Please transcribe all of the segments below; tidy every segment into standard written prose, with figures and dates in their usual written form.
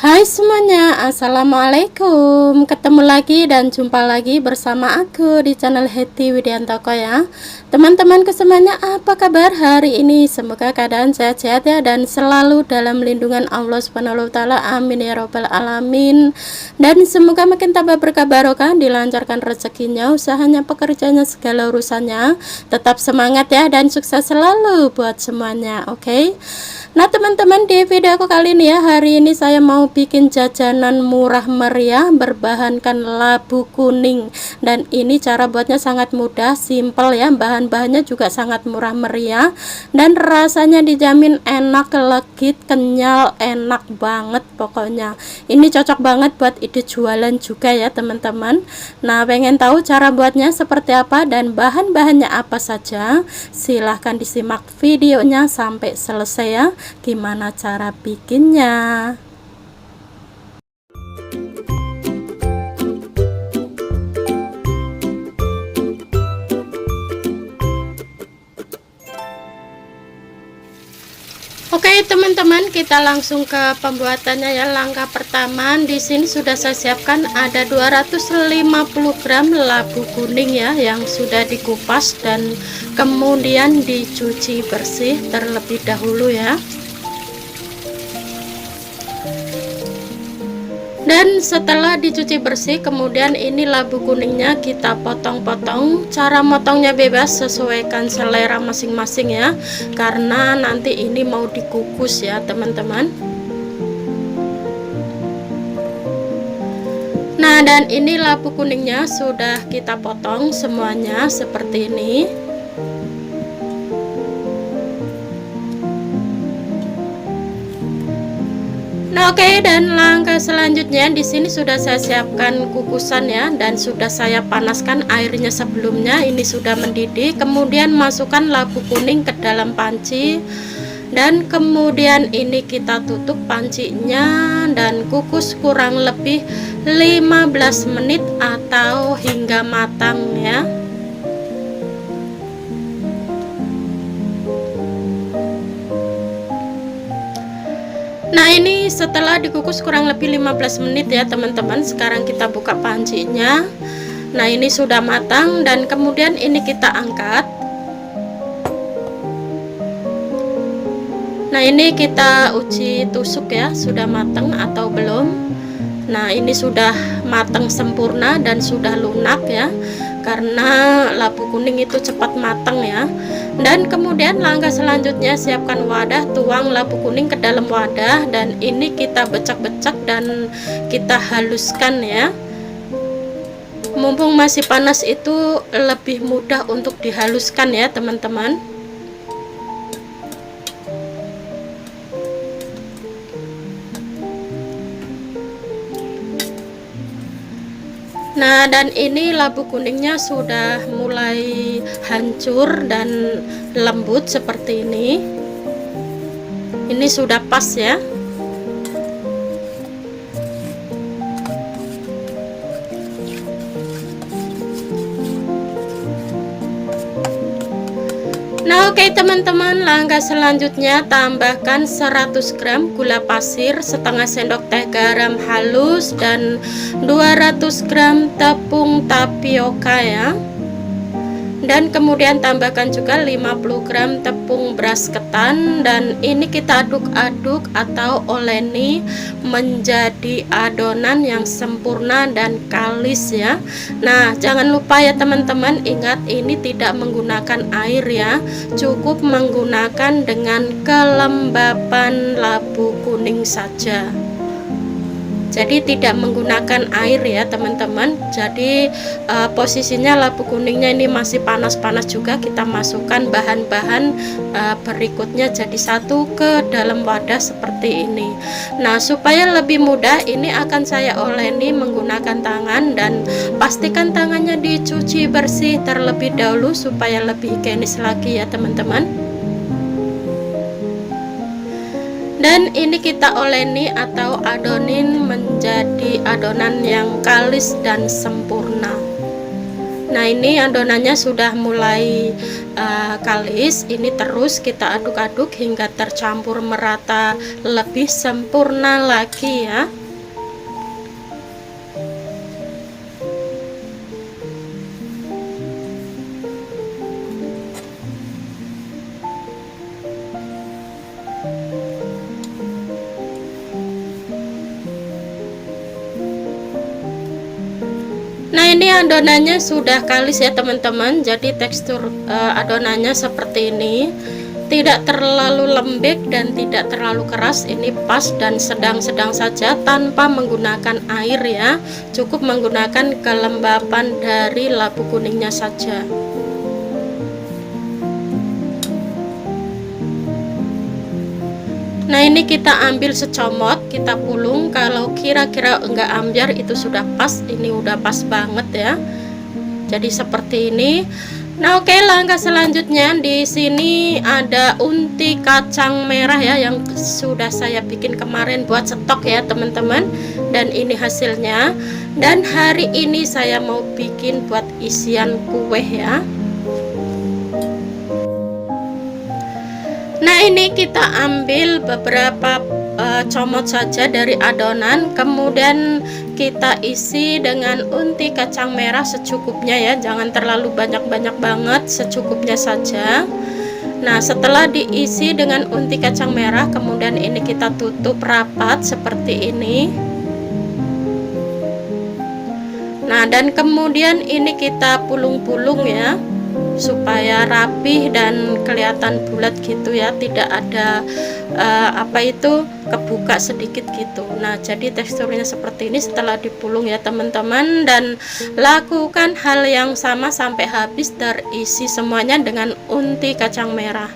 Hai semuanya, assalamualaikum. Ketemu lagi dan jumpa lagi bersama aku di channel Hetty Widiantoko ya. Teman-temanku semuanya, apa kabar hari ini? Semoga keadaan sehat-sehat ya dan selalu dalam lindungan Allah Subhanahu wa taala. Amin ya robbal alamin. Dan semoga makin tambah berkah barokah, dilancarkan rezekinya, usahanya, pekerjaannya, segala urusannya. Tetap semangat ya dan sukses selalu buat semuanya. Oke. Nah teman-teman, di video aku kali ini ya, hari ini saya mau bikin jajanan murah meriah berbahankan labu kuning. Dan ini cara buatnya sangat mudah, simple ya, bahan-bahannya juga sangat murah meriah dan rasanya dijamin enak, legit, kenyal, enak banget pokoknya. Ini cocok banget buat ide jualan juga ya teman-teman. Nah, pengen tahu cara buatnya seperti apa dan bahan-bahannya apa saja? Silahkan disimak videonya sampai selesai ya. Gimana cara bikinnya? Oke teman-teman, kita langsung ke pembuatannya ya. Langkah pertama, di sini sudah saya siapkan ada 250 gram labu kuning ya, yang sudah dikupas dan kemudian dicuci bersih terlebih dahulu ya. Dan setelah dicuci bersih, kemudian ini labu kuningnya kita potong-potong. Cara motongnya bebas, sesuaikan selera masing-masing ya, karena nanti ini mau dikukus ya teman-teman. Nah, dan ini labu kuningnya sudah kita potong semuanya seperti ini. Nah, oke, dan langkah selanjutnya di sini sudah saya siapkan kukusan ya, dan sudah saya panaskan airnya sebelumnya. Ini sudah mendidih. Kemudian masukkan labu kuning ke dalam panci, dan kemudian ini kita tutup pancinya dan kukus kurang lebih 15 menit atau hingga matang ya. Nah, ini setelah dikukus kurang lebih 15 menit ya teman-teman. Sekarang kita buka pancinya. Nah, ini sudah matang dan kemudian ini kita angkat. Nah, ini kita uji tusuk ya, sudah matang atau belum. Nah, ini sudah matang sempurna dan sudah lunak ya, karena labu kuning itu cepat matang ya. Dan kemudian langkah selanjutnya, siapkan wadah, tuang labu kuning ke dalam wadah, dan ini kita becak-becak dan kita haluskan ya. Mumpung masih panas itu lebih mudah untuk dihaluskan ya teman-teman. Nah, dan ini labu kuningnya sudah mulai hancur dan lembut seperti ini. Ini sudah pas ya. Nah, oke teman-teman, langkah selanjutnya tambahkan 100 gram gula pasir, setengah sendok teh garam halus, dan 200 gram tepung tapioka ya. Dan kemudian tambahkan juga 50 gram tepung beras ketan, dan ini kita aduk-aduk atau oleni menjadi adonan yang sempurna dan kalis ya. Nah, jangan lupa ya teman-teman, ingat ini tidak menggunakan air ya, cukup menggunakan dengan kelembapan labu kuning saja. Jadi tidak menggunakan air ya teman-teman. Jadi posisinya labu kuningnya ini masih panas-panas juga. Kita masukkan bahan-bahan berikutnya jadi satu ke dalam wadah seperti ini. Nah, supaya lebih mudah, ini akan saya oleni menggunakan tangan, dan pastikan tangannya dicuci bersih terlebih dahulu supaya lebih higienis lagi ya teman-teman. Dan ini kita oleni atau adonin menjadi adonan yang kalis dan sempurna. Nah, ini adonannya sudah mulai kalis. Ini terus kita aduk-aduk hingga tercampur merata lebih sempurna lagi ya. Nah, ini adonannya sudah kalis ya teman-teman. Jadi tekstur adonannya seperti ini, tidak terlalu lembek dan tidak terlalu keras. Ini pas dan sedang-sedang saja tanpa menggunakan air ya. Cukup menggunakan kelembapan dari labu kuningnya saja. Nah, ini kita ambil secomot, kita pulung. Kalau kira-kira enggak ambiar itu sudah pas. Ini udah pas banget ya. Jadi seperti ini. Nah, oke, langkah selanjutnya di sini ada unti kacang merah ya yang sudah saya bikin kemarin buat stok ya teman-teman. Dan ini hasilnya. Dan hari ini saya mau bikin buat isian kue ya. Nah, ini kita ambil beberapa comot saja dari adonan, kemudian kita isi dengan unti kacang merah secukupnya ya, jangan terlalu banyak-banyak banget, secukupnya saja. Nah, setelah diisi dengan unti kacang merah, kemudian ini kita tutup rapat seperti ini. Nah, dan kemudian ini kita pulung-pulung ya, supaya rapih dan kelihatan bulat gitu ya, tidak ada kebuka sedikit gitu. Nah, jadi teksturnya seperti ini setelah dipulung ya teman-teman, dan lakukan hal yang sama sampai habis terisi semuanya dengan unti kacang merah.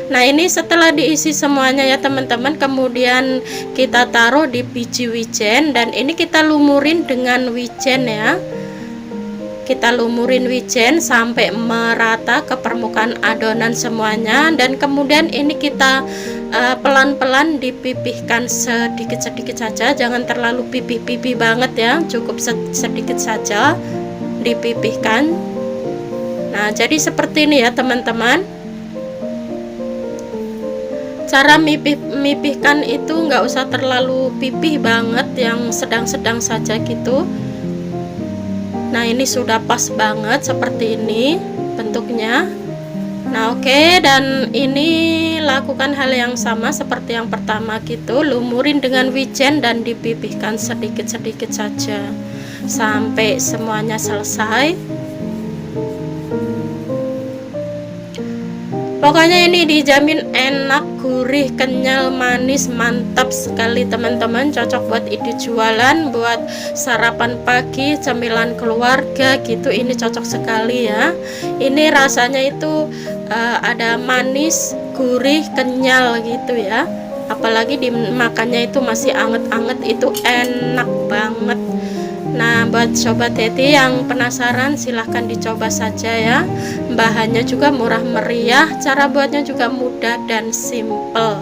Nah, ini setelah diisi semuanya ya teman-teman, kemudian kita taruh di biji wijen dan ini kita lumurin dengan wijen ya. Kita lumurin wijen sampai merata ke permukaan adonan semuanya, dan kemudian ini kita pelan-pelan dipipihkan sedikit-sedikit saja, jangan terlalu pipih-pipih banget ya, cukup sedikit saja dipipihkan. Nah, jadi seperti ini ya teman-teman. Cara mipihkan itu nggak usah terlalu pipih banget, yang sedang-sedang saja gitu. Nah, ini sudah pas banget seperti ini bentuknya. Nah, oke, dan ini lakukan hal yang sama seperti yang pertama gitu, lumurin dengan wijen dan dipipihkan sedikit-sedikit saja sampai semuanya selesai. Pokoknya ini dijamin enak, gurih, kenyal, manis, mantap sekali teman-teman. Cocok buat ide jualan, buat sarapan pagi, cemilan keluarga gitu. Ini cocok sekali ya. Ini rasanya itu ada manis, gurih, kenyal gitu ya. Apalagi dimakannya itu masih anget-anget, itu enak banget. Nah, buat sobat Teti yang penasaran silahkan dicoba saja ya. Bahannya juga murah meriah, cara buatnya juga mudah dan simple.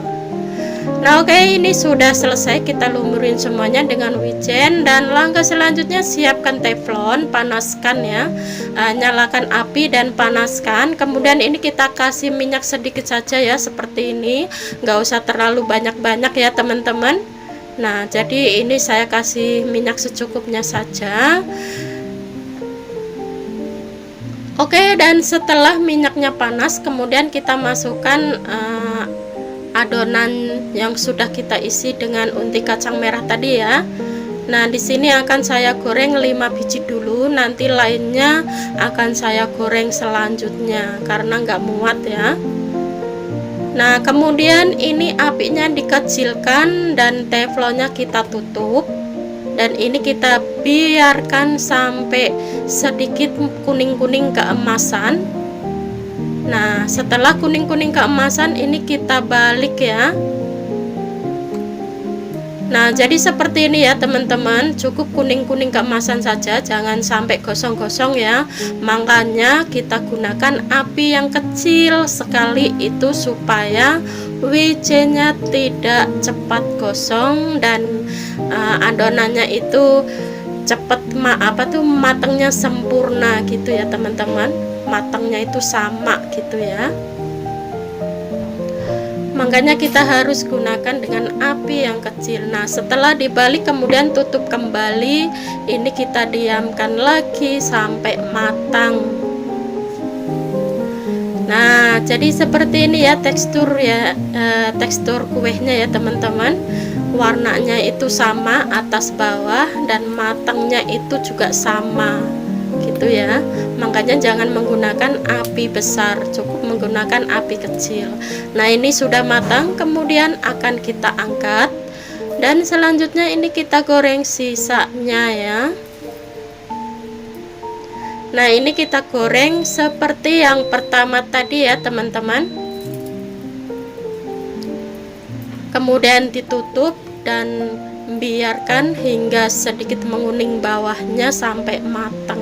Nah, oke, ini sudah selesai, kita lumurin semuanya dengan wijen, dan langkah selanjutnya siapkan teflon, panaskan ya. Nyalakan api dan panaskan. Kemudian ini kita kasih minyak sedikit saja ya, seperti ini. Nggak usah terlalu banyak-banyak ya teman-teman. Nah, jadi ini saya kasih minyak secukupnya saja. Oke, dan setelah minyaknya panas, kemudian kita masukkan adonan yang sudah kita isi dengan unti kacang merah tadi ya. Nah, di sini akan saya goreng 5 biji dulu, nanti lainnya akan saya goreng selanjutnya karena nggak muat ya. Nah, kemudian ini apinya dikecilkan dan teflonnya kita tutup, dan ini kita biarkan sampai sedikit kuning-kuning keemasan. Nah, setelah kuning-kuning keemasan ini kita balik ya. Nah, jadi seperti ini ya teman-teman, cukup kuning-kuning keemasan saja, jangan sampai gosong-gosong ya. Makanya kita gunakan api yang kecil sekali itu supaya wijennya tidak cepat gosong dan adonannya itu cepet matangnya sempurna gitu ya teman-teman, matangnya itu sama gitu ya. Makanya kita harus gunakan dengan api yang kecil. Nah setelah dibalik kemudian tutup kembali, ini kita diamkan lagi sampai matang. Nah jadi seperti ini ya tekstur ya, tekstur kuenya ya teman-teman. Warnanya itu sama atas bawah dan matangnya itu juga sama gitu ya. Makanya jangan menggunakan api besar, cukup menggunakan api kecil. Nah ini sudah matang, kemudian akan kita angkat dan selanjutnya ini kita goreng sisanya ya. Nah ini kita goreng seperti yang pertama tadi ya teman-teman, kemudian ditutup dan biarkan hingga sedikit menguning bawahnya sampai matang.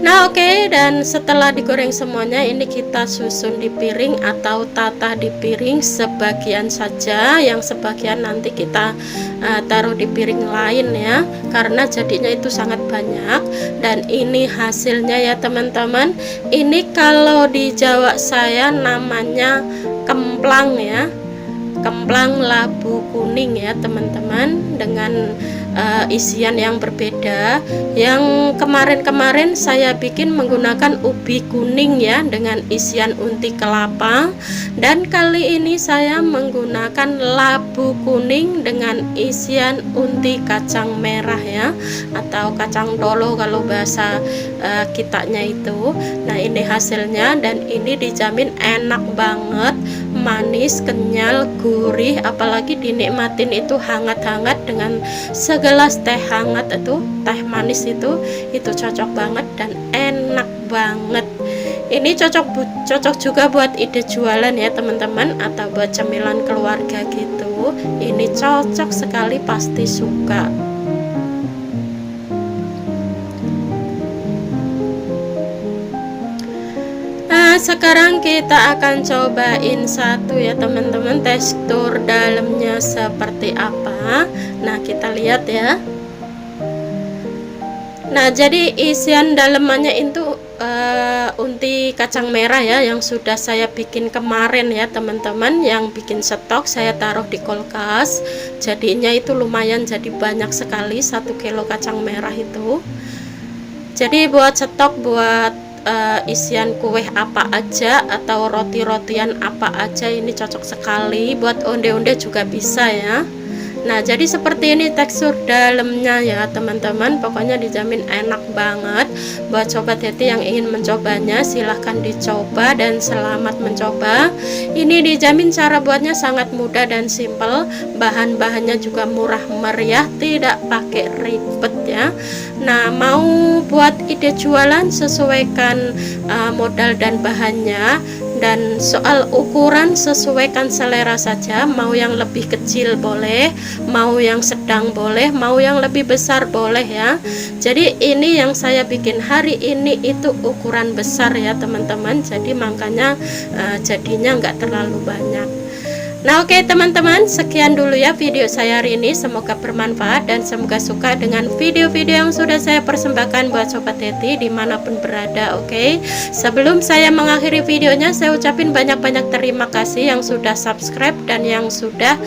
Nah oke, dan setelah digoreng semuanya ini kita susun di piring atau tata di piring sebagian saja, yang sebagian nanti kita taruh di piring lain ya, karena jadinya itu sangat banyak. Dan ini hasilnya ya teman-teman, ini kalau di Jawa saya namanya kemplang ya, kemplang labu kuning ya teman-teman, dengan isian yang berbeda. Yang kemarin-kemarin saya bikin menggunakan ubi kuning ya dengan isian unti kelapa, dan kali ini saya menggunakan labu kuning dengan isian unti kacang merah ya, atau kacang dolo kalau bahasa kitanya itu. Nah ini hasilnya, dan ini dijamin enak banget, manis, kenyal, gurih, apalagi dinikmatin itu hangat-hangat dengan segelas teh hangat, itu teh manis itu cocok banget dan enak banget. Ini cocok juga buat ide jualan ya teman-teman, atau buat cemilan keluarga gitu. Ini cocok sekali, pasti suka. Sekarang kita akan cobain satu ya teman-teman, tekstur dalamnya seperti apa. Nah kita lihat ya. Nah jadi isian dalamannya itu unti kacang merah ya, yang sudah saya bikin kemarin ya teman-teman, yang bikin stok saya taruh di kulkas. Jadinya itu lumayan, jadi banyak sekali 1 kilo kacang merah itu. Jadi buat stok, buat isian kue apa aja atau roti-rotian apa aja, ini cocok sekali. Buat onde-onde juga bisa ya. Nah jadi seperti ini tekstur dalamnya ya teman-teman, pokoknya dijamin enak banget. Buat sobat heti yang ingin mencobanya silahkan dicoba dan selamat mencoba. Ini dijamin cara buatnya sangat mudah dan simple, bahan-bahannya juga murah meriah, tidak pakai ribet ya. Nah mau buat ide jualan sesuaikan modal dan bahannya, dan soal ukuran sesuaikan selera saja, mau yang lebih kecil boleh, mau yang sedang boleh, mau yang lebih besar boleh ya. Jadi ini yang saya bikin hari ini itu ukuran besar ya teman-teman, jadi makanya jadinya nggak terlalu banyak. Nah oke teman-teman, sekian dulu ya video saya hari ini, semoga bermanfaat dan semoga suka dengan video-video yang sudah saya persembahkan buat sobat heti dimanapun berada. Oke, sebelum saya mengakhiri videonya, saya ucapin banyak-banyak terima kasih yang sudah subscribe dan yang sudah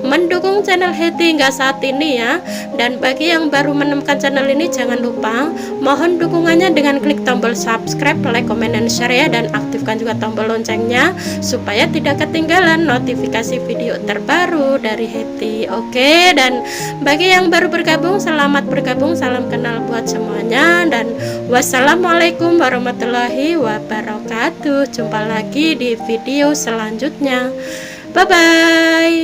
mendukung channel heti hingga saat ini ya. Dan bagi yang baru menemukan channel ini, jangan lupa mohon dukungannya dengan klik tombol subscribe, like, comment, dan share ya, dan aktifkan juga tombol loncengnya supaya tidak ketinggalan notifikasi video terbaru dari heti. Oke, dan bagi yang baru bergabung, selamat bergabung, salam kenal buat semuanya, dan wassalamualaikum warahmatullahi wabarakatuh. Jumpa lagi di video selanjutnya. Bye bye.